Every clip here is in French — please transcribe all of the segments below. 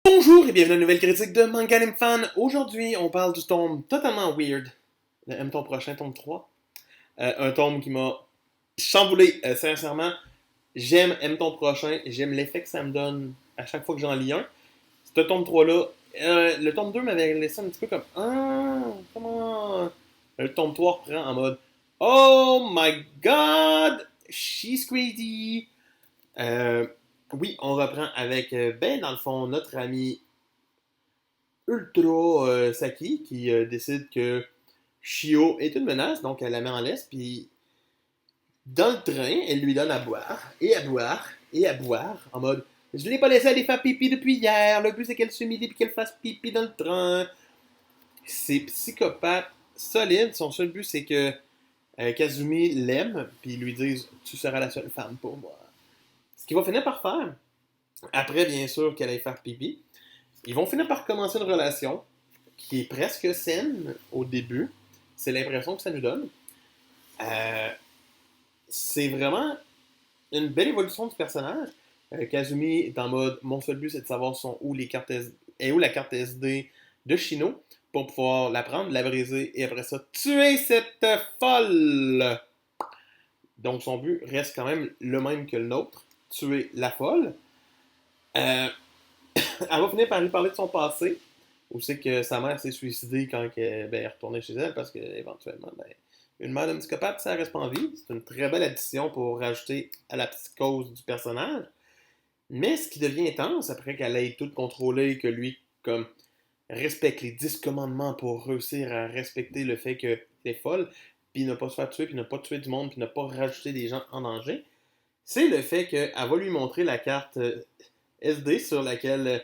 Bonjour et bienvenue à une nouvelle critique de Manga Anime Fan. Aujourd'hui, on parle du tome totalement weird de M ton prochain, tome 3. Un tome qui m'a chamboulé, sincèrement. J'aime M ton prochain, j'aime l'effet que ça me donne à chaque fois que j'en lis un. Ce tome 3-là, le tome 2 m'avait laissé un petit peu comme ah, comment. Le tome 3 reprend en mode oh my god, she's crazy. Euh, oui, on reprend avec, ben, dans le fond, notre ami Ultra Saki qui décide que Shio est une menace, donc elle la met en laisse, puis dans le train, elle lui donne à boire, et à boire, et à boire, en mode je l'ai pas laissé aller faire pipi depuis hier, le but c'est qu'elle s'humilie puis qu'elle fasse pipi dans le train. C'est psychopathe solide, son seul but c'est que Kazumi l'aime, puis lui dise tu seras la seule femme pour moi. Ce qu'il va finir par faire, après bien sûr qu'elle aille faire pipi, ils vont finir par commencer une relation qui est presque saine au début. C'est l'impression que ça nous donne. Euh, c'est vraiment une belle évolution du personnage. Kazumi est en mode mon seul but c'est de savoir où les cartes est où la carte SD de Shino pour pouvoir la prendre, la briser et après ça tuer cette folle. Donc son but reste quand même le même que le nôtre, tuer la folle. Euh, elle va finir par lui parler de son passé, où c'est que sa mère s'est suicidée quand elle est retournée chez elle, parce que éventuellement, ben, une mère d'un psychopathe, ça reste pas en vie. C'est une très belle addition pour rajouter à la psychose du personnage. Mais ce qui devient intense, après qu'elle ait tout contrôlé, que lui, comme, respecte les 10 commandements pour réussir à respecter le fait que c'est folle, puis ne pas se faire tuer, puis ne pas tuer du monde, puis ne pas rajouter des gens en danger, c'est le fait qu'elle va lui montrer la carte SD sur laquelle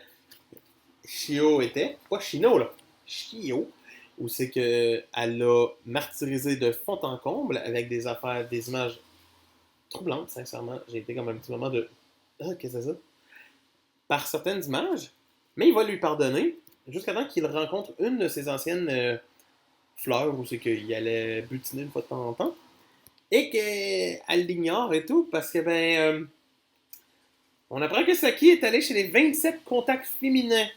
Shio était, pas Shino là, Shio, où c'est que elle l'a martyrisé de fond en comble avec des affaires, des images troublantes, sincèrement. J'ai été comme un petit moment de ah, qu'est-ce que c'est ça? Par certaines images, mais il va lui pardonner jusqu'à temps qu'il rencontre une de ses anciennes fleurs, où c'est qu'il allait butiner une fois de temps en temps, et qu'elle l'ignore et tout, parce que on apprend que Saki est allé chez les 27 contacts féminins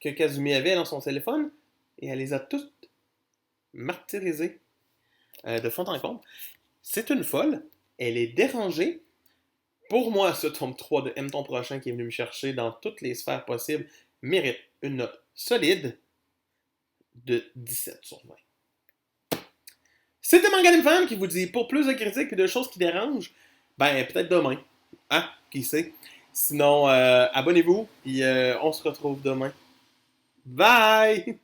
que Kazumi avait dans son téléphone et elle les a toutes martyrisées de fond en comble. C'est une folle, elle est dérangée. Pour moi, ce tome 3 de M ton prochain qui est venu me chercher dans toutes les sphères possibles mérite une note solide de 17 sur 20. C'était Manga Fan qui vous dit pour plus de critiques et de choses qui dérangent, ben peut-être demain. Ah, qui sait. Sinon, abonnez-vous et on se retrouve demain. Bye!